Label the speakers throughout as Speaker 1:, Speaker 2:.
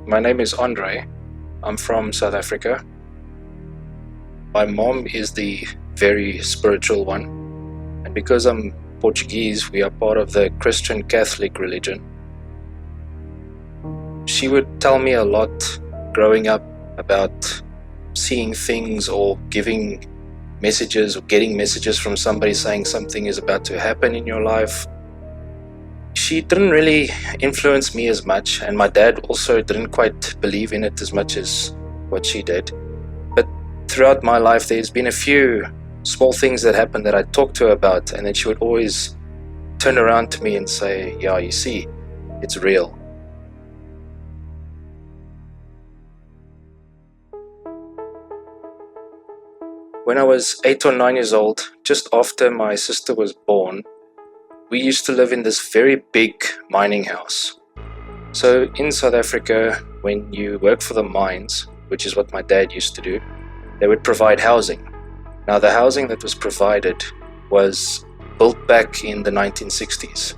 Speaker 1: My name is Andre. I'm from South Africa. My mom is the very spiritual one, and because I'm Portuguese, we are part of the Christian Catholic religion. She would tell me a lot growing up about seeing things or giving messages or getting messages from somebody saying something is about to happen in your life. She didn't really influence me as much, and my dad also didn't quite believe in it as much as what she did. But throughout my life, there's been a few small things that happened that I talked to her about, and then she would always turn around to me and say, "Yeah, you see, it's real." When I was 8 or 9 years old, just after my sister was born, we used to live in this very big mining house. So in South Africa, when you work for the mines, which is what my dad used to do, they would provide housing. Now the housing that was provided was built back in the 1960s.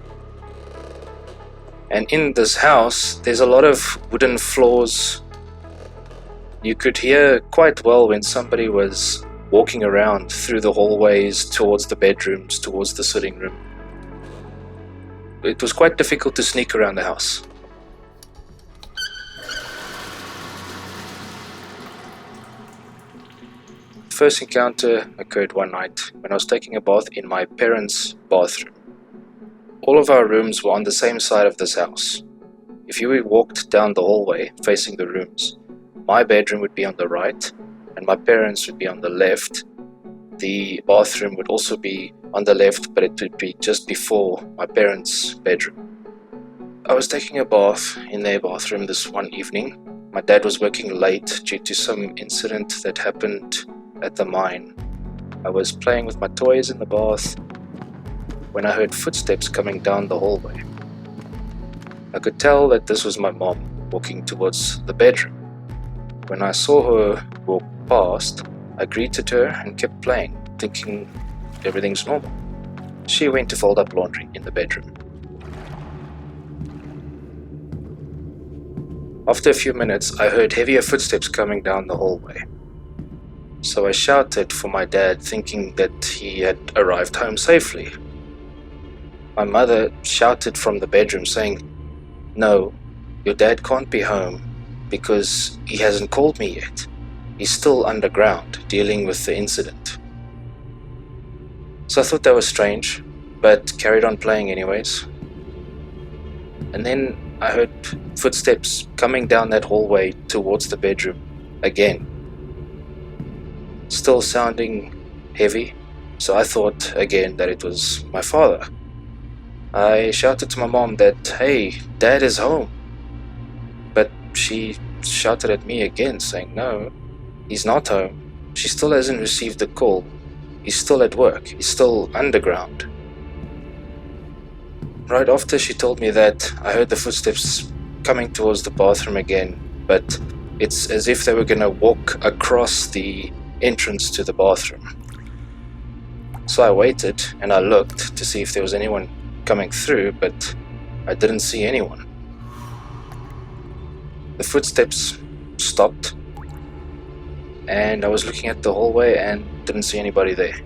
Speaker 1: And in this house, there's a lot of wooden floors. You could hear quite well when somebody was walking around through the hallways, towards the bedrooms, towards the sitting room. It was quite difficult to sneak around the house. The first encounter occurred one night when I was taking a bath in my parents' bathroom. All of our rooms were on the same side of this house. If you walked down the hallway facing the rooms, my bedroom would be on the right and my parents would be on the left. The bathroom would also be on the left, but it would be just before my parents' bedroom. I was taking a bath in their bathroom this one evening. My dad was working late due to some incident that happened at the mine. I was playing with my toys in the bath when I heard footsteps coming down the hallway. I could tell that this was my mom walking towards the bedroom. When I saw her walk past, I greeted her and kept playing, thinking everything's normal. She went to fold up laundry in the bedroom. After a few minutes, I heard heavier footsteps coming down the hallway. So I shouted for my dad, thinking that he had arrived home safely. My mother shouted from the bedroom saying, "No, your dad can't be home because he hasn't called me yet. He's still underground dealing with the incident." So I thought that was strange, but carried on playing anyways. And then I heard footsteps coming down that hallway towards the bedroom again, still sounding heavy, so I thought again that it was my father. I shouted to my mom that, "Hey, Dad is home." But she shouted at me again saying, "No, he's not home. She still hasn't received the call. He's still at work. He's still underground." Right after she told me that, I heard the footsteps coming towards the bathroom again, but it's as if they were going to walk across the entrance to the bathroom. So I waited and I looked to see if there was anyone coming through, but I didn't see anyone. The footsteps stopped, and I was looking at the hallway and didn't see anybody there.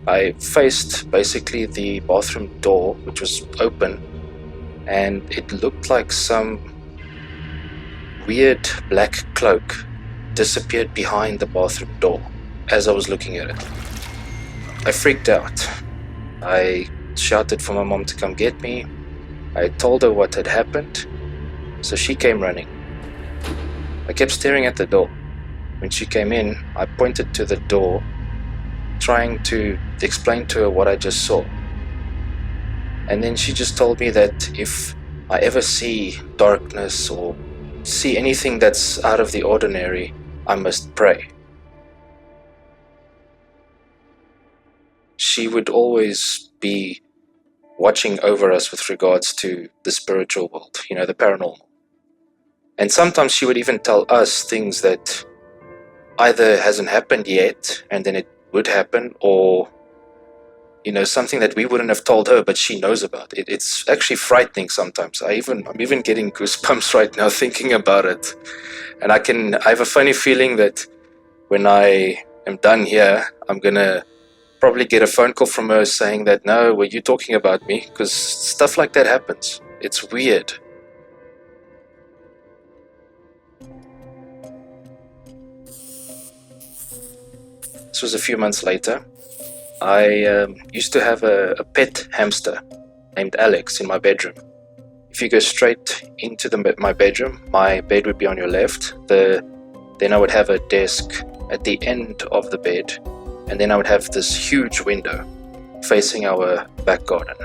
Speaker 1: I faced basically the bathroom door, which was open, and it looked like some weird black cloak disappeared behind the bathroom door as I was looking at it. I freaked out. I shouted for my mom to come get me. I told her what had happened, so she came running. I kept staring at the door. When she came in, I pointed to the door, trying to explain to her what I just saw. And then she just told me that if I ever see darkness or see anything that's out of the ordinary, I must pray. She would always be watching over us with regards to the spiritual world, the paranormal. And sometimes she would even tell us things that either hasn't happened yet and then it would happen, or something that we wouldn't have told her, but she knows about it. It's actually frightening sometimes. I'm even getting goosebumps right now thinking about it. And I have a funny feeling that when I am done here, I'm gonna probably get a phone call from her saying that, no, were you talking about me? Because stuff like that happens. It's weird. This was a few months later. I used to have a pet hamster named Alex in my bedroom. If you go straight into my bedroom, my bed would be on your left. Then I would have a desk at the end of the bed, and then I would have this huge window facing our back garden.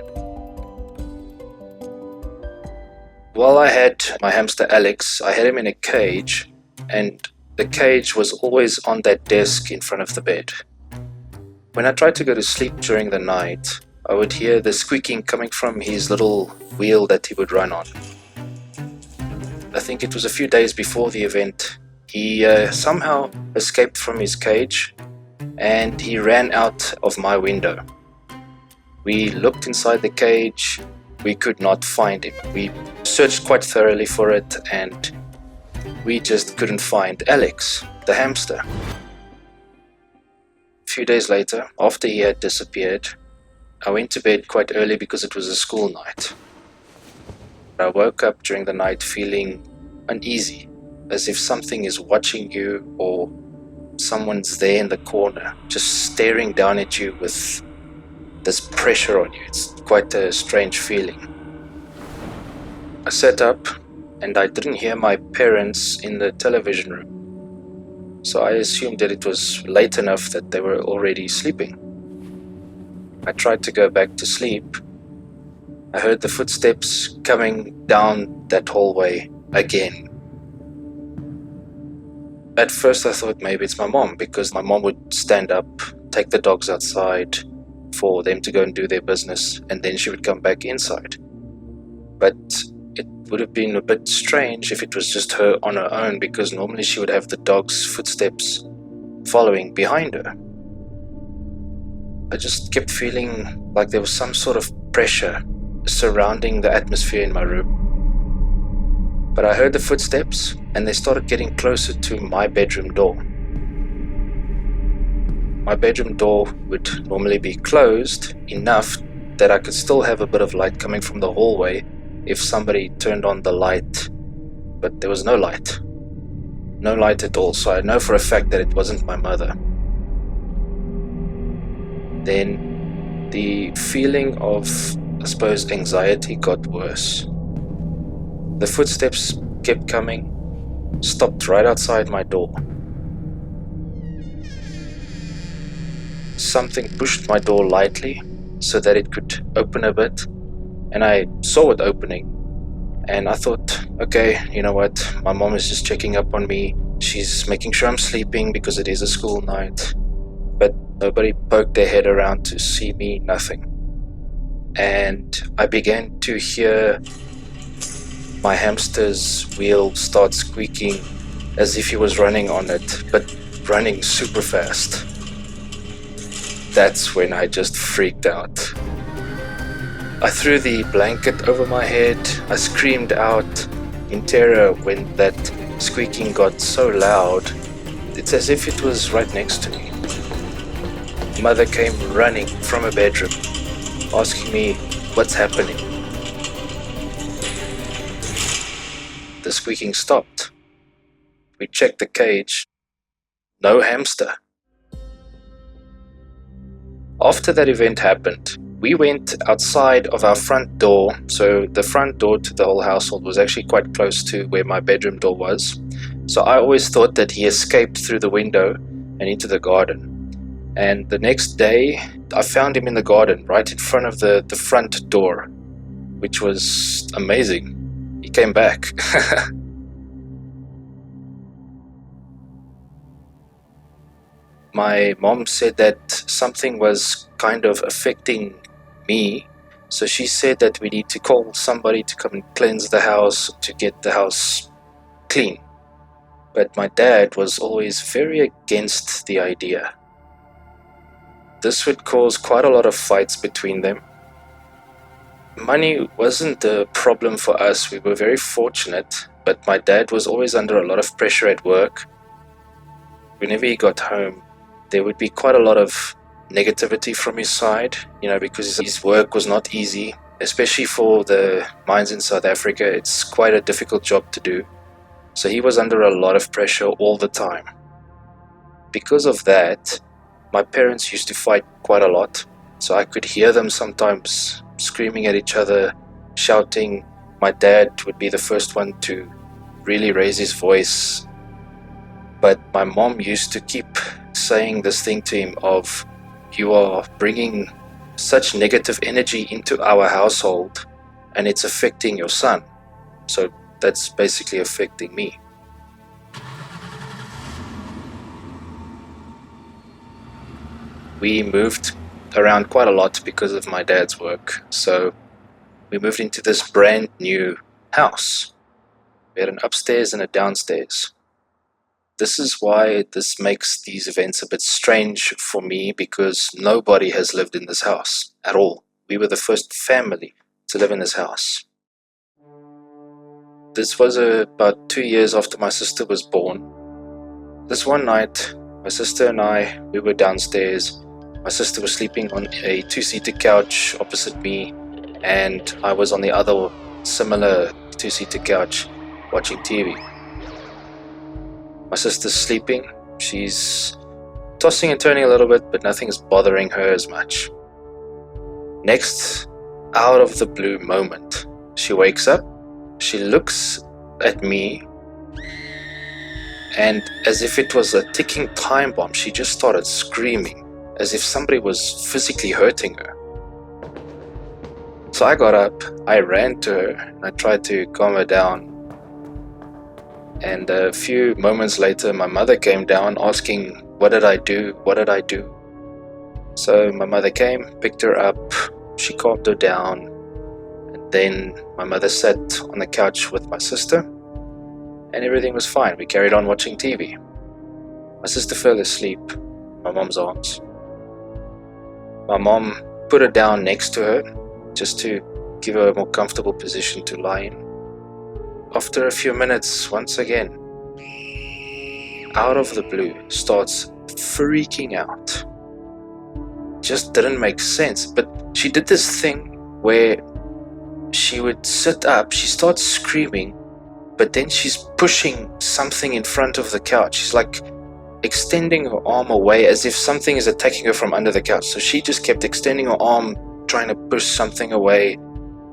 Speaker 1: While I had my hamster Alex, I had him in a cage, and the cage was always on that desk in front of the bed. When I tried to go to sleep during the night, I would hear the squeaking coming from his little wheel that he would run on. I think it was a few days before the event. He somehow escaped from his cage and he ran out of my window. We looked inside the cage. We could not find him. We searched quite thoroughly for it and we just couldn't find Alex, the hamster. A few days later, after he had disappeared, I went to bed quite early because it was a school night. I woke up during the night feeling uneasy, as if something is watching you or someone's there in the corner, just staring down at you with this pressure on you. It's quite a strange feeling. I sat up and I didn't hear my parents in the television room. So I assumed that it was late enough that they were already sleeping. I tried to go back to sleep. I heard the footsteps coming down that hallway again. At first I thought maybe it's my mom, because my mom would stand up, take the dogs outside for them to go and do their business, and then she would come back inside. But it would have been a bit strange if it was just her on her own, because normally she would have the dog's footsteps following behind her. I just kept feeling like there was some sort of pressure surrounding the atmosphere in my room. But I heard the footsteps and they started getting closer to my bedroom door. My bedroom door would normally be closed enough that I could still have a bit of light coming from the hallway if somebody turned on the light, but there was no light. No light at all, so I know for a fact that it wasn't my mother. Then the feeling of, I suppose, anxiety got worse. The footsteps kept coming, stopped right outside my door. Something pushed my door lightly so that it could open a bit, and I saw it opening, and I thought, okay, you know what, my mom is just checking up on me. She's making sure I'm sleeping because it is a school night. But nobody poked their head around to see me, nothing. And I began to hear my hamster's wheel start squeaking as if he was running on it, but running super fast. That's when I just freaked out. I threw the blanket over my head. I screamed out in terror when that squeaking got so loud. It's as if it was right next to me. Mother came running from her bedroom, asking me what's happening. The squeaking stopped. We checked the cage. No hamster. After that event happened, we went outside of our front door. So the front door to the whole household was actually quite close to where my bedroom door was. So I always thought that he escaped through the window and into the garden. And the next day, I found him in the garden, right in front of the front door, which was amazing. He came back. My mom said that something was kind of affecting me, so she said that we need to call somebody to come and cleanse the house, to get the house clean. But my dad was always very against the idea. This would cause quite a lot of fights between them. Money wasn't a problem for us. We were very fortunate, but my dad was always under a lot of pressure at work. Whenever he got home, there would be quite a lot of negativity from his side, because his work was not easy, especially for the mines in South Africa. It's quite a difficult job to do. So he was under a lot of pressure all the time. Because of that, my parents used to fight quite a lot. So I could hear them sometimes screaming at each other, shouting. My dad would be the first one to really raise his voice. But my mom used to keep saying this thing to him of, you are bringing such negative energy into our household and it's affecting your son. So that's basically affecting me. We moved around quite a lot because of my dad's work. So we moved into this brand new house. We had an upstairs and a downstairs. This is why this makes these events a bit strange for me, because nobody has lived in this house at all. We were the first family to live in this house. This was about 2 years after my sister was born. This one night, my sister and we were downstairs. My sister was sleeping on a 2-seater couch opposite me, and I was on the other similar 2-seater couch watching TV. My sister's sleeping. She's tossing and turning a little bit, but nothing's bothering her as much. Next, out of the blue moment, she wakes up, she looks at me, and as if it was a ticking time bomb, she just started screaming, as if somebody was physically hurting her. So I got up, I ran to her, and I tried to calm her down. And a few moments later, my mother came down asking, what did I do? What did I do? So my mother came, picked her up, she calmed her down, and then my mother sat on the couch with my sister, and everything was fine. We carried on watching TV. My sister fell asleep in my mom's arms. My mom put her down next to her, just to give her a more comfortable position to lie in. After a few minutes, once again, out of the blue, starts freaking out. Just didn't make sense, but she did this thing where she would sit up, she starts screaming, but then she's pushing something in front of the couch. She's like extending her arm away as if something is attacking her from under the couch. So she just kept extending her arm, trying to push something away.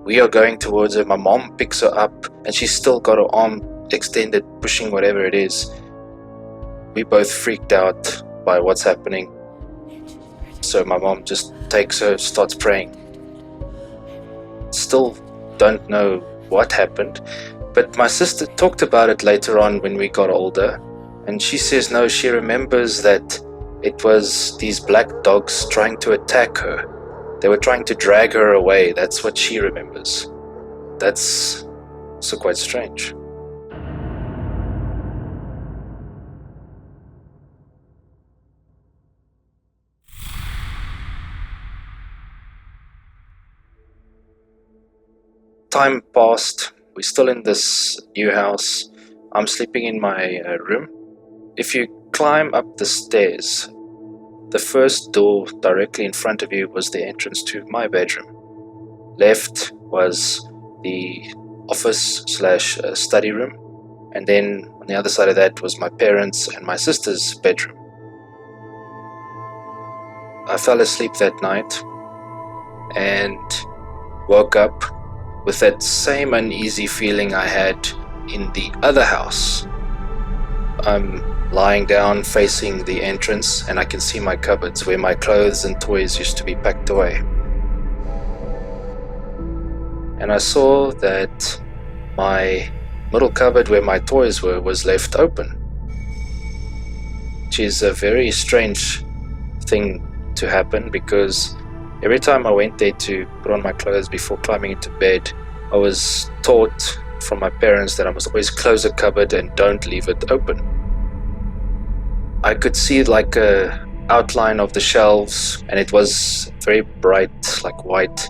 Speaker 1: We are going towards her. My mom picks her up and she's still got her arm extended, pushing whatever it is. We both freaked out by what's happening. So my mom just takes her, starts praying. Still don't know what happened, but my sister talked about it later on when we got older, and she says no, she remembers that it was these black dogs trying to attack her. They were trying to drag her away. That's what she remembers. That's also quite strange. Time passed. We're still in this new house. I'm sleeping in my room. If you climb up the stairs, the first door directly in front of you was the entrance to my bedroom. Left was the office / study room, and then on the other side of that was my parents' and my sister's bedroom. I fell asleep that night and woke up with that same uneasy feeling I had in the other house. I'm lying down facing the entrance and I can see my cupboards where my clothes and toys used to be packed away. And I saw that my middle cupboard where my toys were was left open, which is a very strange thing to happen, because every time I went there to put on my clothes before climbing into bed, I was taught from my parents that I must always close a cupboard and don't leave it open. I could see like a outline of the shelves, and it was very bright, like white.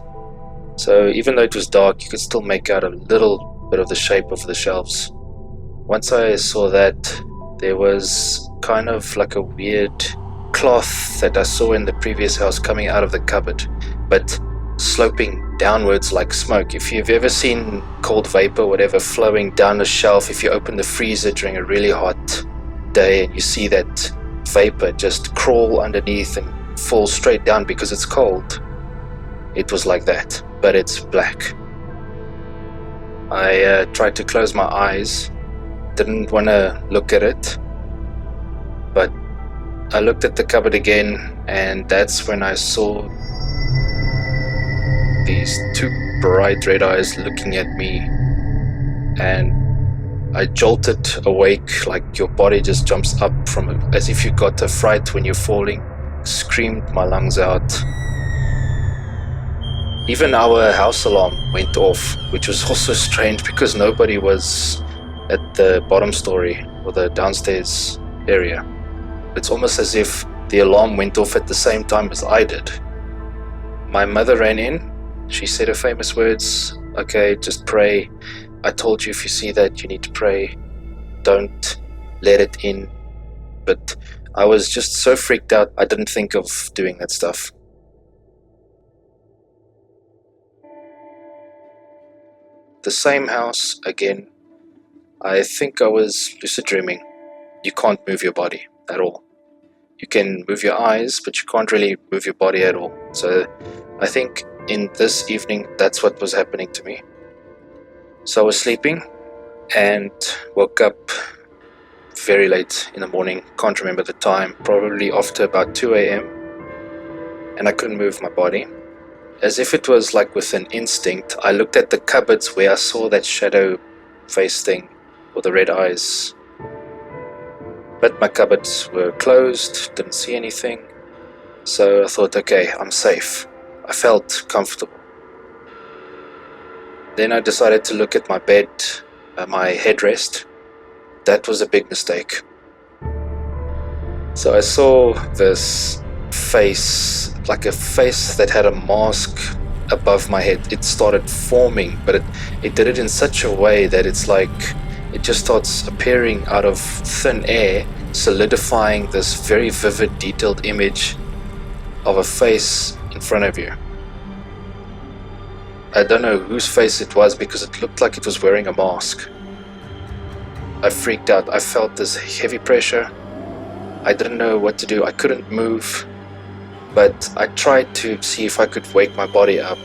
Speaker 1: So even though it was dark, you could still make out a little bit of the shape of the shelves. Once I saw that, there was kind of like a weird cloth that I saw in the previous house coming out of the cupboard, but sloping downwards like smoke. If you've ever seen cold vapor, whatever, flowing down a shelf, if you open the freezer during a really hot day and you see that vapor just crawl underneath and fall straight down because it's cold, it was like that, but it's black. I tried to close my eyes, didn't want to look at it, but I looked at the cupboard again, and that's when I saw these two bright red eyes looking at me, and I jolted awake, like your body just jumps up from it, as if you got a fright when you're falling. Screamed my lungs out. Even our house alarm went off, which was also strange because nobody was at the bottom story or the downstairs area. It's almost as if the alarm went off at the same time as I did. My mother ran in. She said her famous words, "Okay, just pray. I told you if you see that, you need to pray. Don't let it in." But I was just so freaked out, I didn't think of doing that stuff. The same house again. I think I was lucid dreaming. You can't move your body at all. You can move your eyes, but you can't really move your body at all. So I think in this evening, that's what was happening to me. So I was sleeping and woke up very late in the morning. Can't remember the time, probably after about 2 a.m. And I couldn't move my body. As if it was like with an instinct, I looked at the cupboards where I saw that shadow face thing, or the red eyes. But my cupboards were closed, didn't see anything. So I thought, okay, I'm safe. I felt comfortable. Then I decided to look at my bed, my headrest. That was a big mistake. So I saw this face, like a face that had a mask above my head. It started forming, but it did it in such a way that it's like it just starts appearing out of thin air, solidifying this very vivid, detailed image of a face in front of you. I don't know whose face it was because it looked like it was wearing a mask. I freaked out. I felt this heavy pressure. I didn't know what to do. I couldn't move, but I tried to see if I could wake my body up.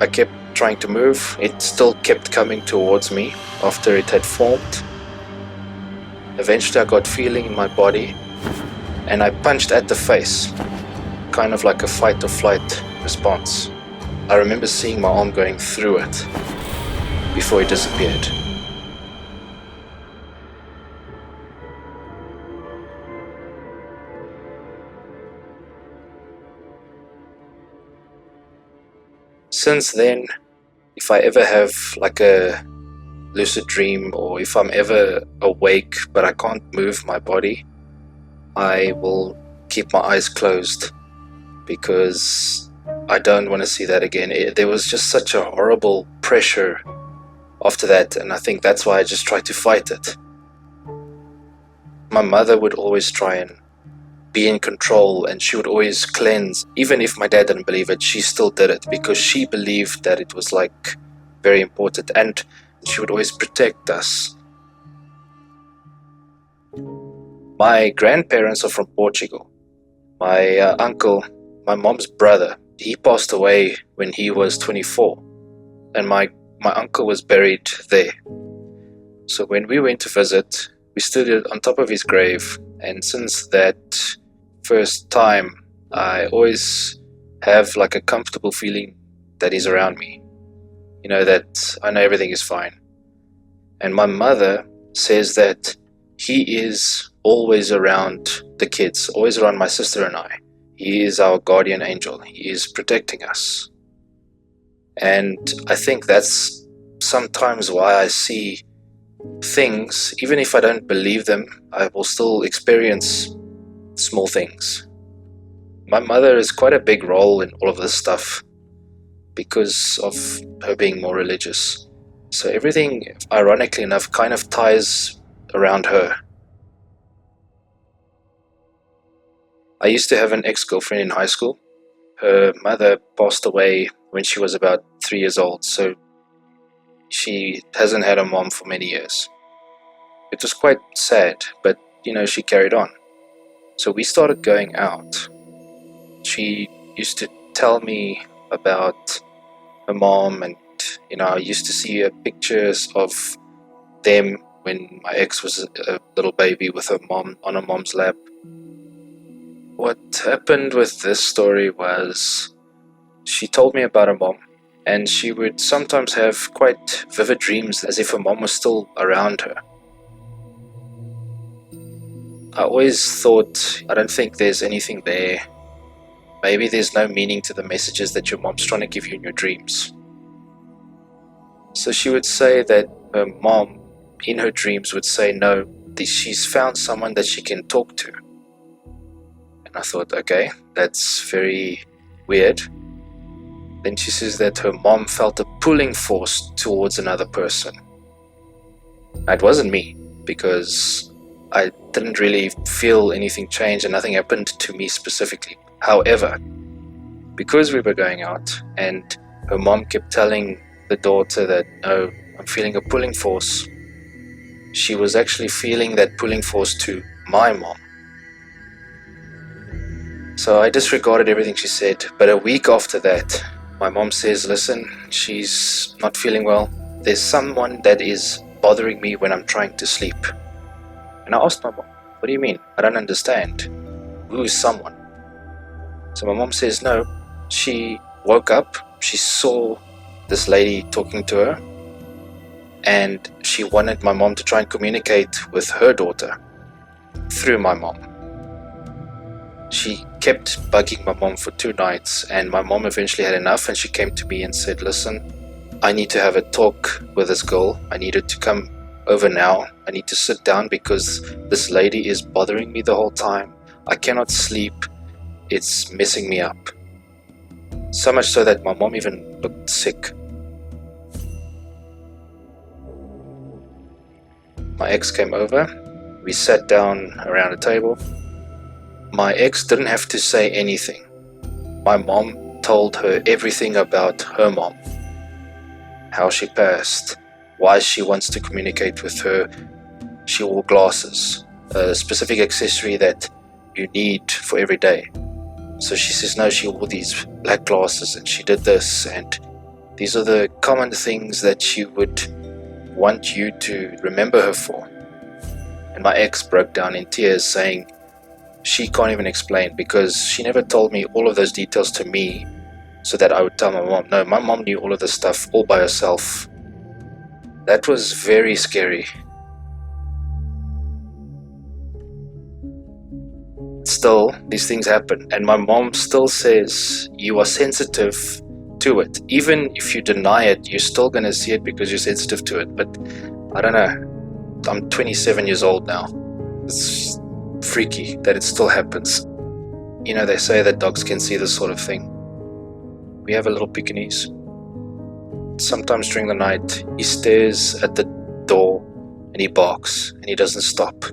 Speaker 1: I kept trying to move. It still kept coming towards me after it had formed. Eventually I got feeling in my body and I punched at the face, kind of like a fight or flight response. I remember seeing my arm going through it before it disappeared. Since then, if I ever have like a lucid dream, or if I'm ever awake but I can't move my body, I will keep my eyes closed because I don't want to see that again. There was just such a horrible pressure after that, and I think that's why I just tried to fight it. My mother would always try and be in control, and she would always cleanse. Even if my dad didn't believe it, she still did it because she believed that it was like very important, and she would always protect us. My grandparents are from Portugal. My uncle, my mom's brother, he passed away when he was 24, and my uncle was buried there. So when we went to visit, we stood on top of his grave, and since that first time, I always have like a comfortable feeling that he's around me. You know, that I know everything is fine. And my mother says that he is always around the kids, always around my sister and I. He is our guardian angel. He is protecting us. And I think that's sometimes why I see things, even if I don't believe them, I will still experience small things. My mother is quite a big role in all of this stuff because of her being more religious. So everything, ironically enough, kind of ties around her. I used to have an ex-girlfriend in high school. Her mother passed away when she was about 3 years old, so she hasn't had a mom for many years. It was quite sad, but she carried on. So we started going out. She used to tell me about her mom, and I used to see her pictures of them when my ex was a little baby with her mom on her mom's lap. What happened with this story was she told me about her mom, and she would sometimes have quite vivid dreams as if her mom was still around her. I always thought, I don't think there's anything there. Maybe there's no meaning to the messages that your mom's trying to give you in your dreams. So she would say that her mom, in her dreams, would say, no, she's found someone that she can talk to. And I thought, okay, that's very weird. Then she says that her mom felt a pulling force towards another person. It wasn't me, because I didn't really feel anything change and nothing happened to me specifically. However, because we were going out and her mom kept telling the daughter that, no, I'm feeling a pulling force, she was actually feeling that pulling force to my mom. So I disregarded everything she said, but a week after that, my mom says, listen, she's not feeling well. There's someone that is bothering me when I'm trying to sleep. And I asked my mom, what do you mean? I don't understand. Who is someone? So my mom says, no, she woke up, she saw this lady talking to her, and she wanted my mom to try and communicate with her daughter through my mom. She kept bugging my mom for 2 nights, and my mom eventually had enough, and she came to me and said, listen, I need to have a talk with this girl. I need her to come over now. I need to sit down because this lady is bothering me the whole time. I cannot sleep. It's messing me up. So much so that my mom even looked sick. My ex came over. We sat down around a table. My ex didn't have to say anything. My mom told her everything about her mom. How she passed, why she wants to communicate with her. She wore glasses, a specific accessory that you need for every day. So she says, no, she wore these black glasses and she did this, and these are the common things that she would want you to remember her for. And my ex broke down in tears saying she can't even explain because she never told me all of those details to me so that I would tell my mom. No, my mom knew all of this stuff all by herself. That was very scary. Still, these things happen, and my mom still says you are sensitive to it. Even if you deny it, you're still going to see it because you're sensitive to it. But I don't know, I'm 27 years old now. It's freaky that it still happens. They say that dogs can see this sort of thing. We have a little Pekingese. Sometimes during the night, he stares at the door and he barks and he doesn't stop.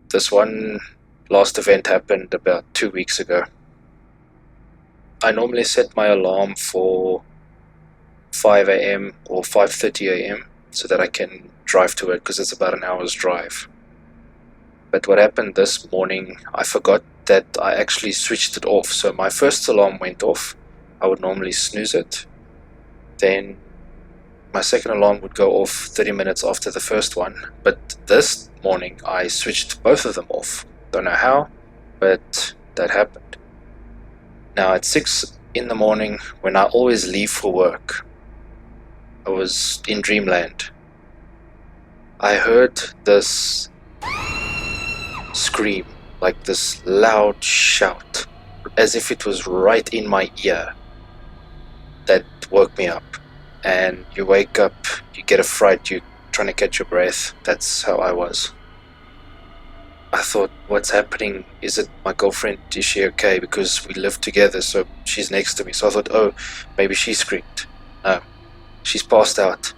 Speaker 1: This one last event happened about 2 weeks ago. I normally set my alarm for 5 a.m. or 5:30 a.m. so that I can drive to it because it's about an hour's drive. But what happened this morning, I forgot that I actually switched it off. So my first alarm went off. I would normally snooze it. Then my second alarm would go off 30 minutes after the first one. But this morning, I switched both of them off. Don't know how, but that happened. Now at 6 in the morning, when I always leave for work, I was in dreamland. I heard this scream, like this loud shout, as if it was right in my ear. That woke me up. and you wake up, you get a fright, you're trying to catch your breath. That's how I was. I thought, what's happening? Is it my girlfriend? Is she okay? Because we live together, so she's next to me. So I thought, oh, maybe she screamed. No, she's passed out.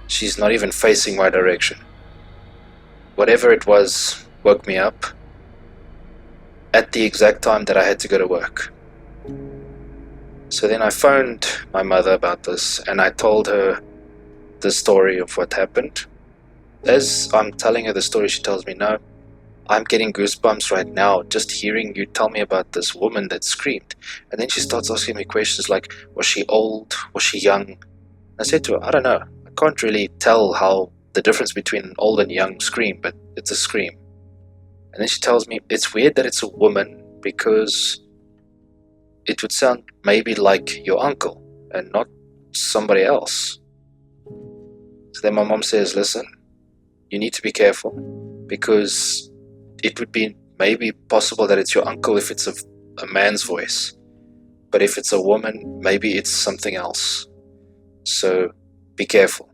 Speaker 1: She's not even facing my direction. Whatever it was woke me up at the exact time that I had to go to work. So then I phoned my mother about this, and I told her the story of what happened. As I'm telling her the story, she tells me, no, I'm getting goosebumps right now just hearing you tell me about this woman that screamed. And then she starts asking me questions like, was she old? Was she young? I said to her, I don't know. I can't really tell how the difference between an old and young scream, but it's a scream. And then she tells me, it's weird that it's a woman because it would sound maybe like your uncle and not somebody else. So then my mom says, listen, you need to be careful because it would be maybe possible that it's your uncle if it's a man's voice. But if it's a woman, maybe it's something else. So be careful.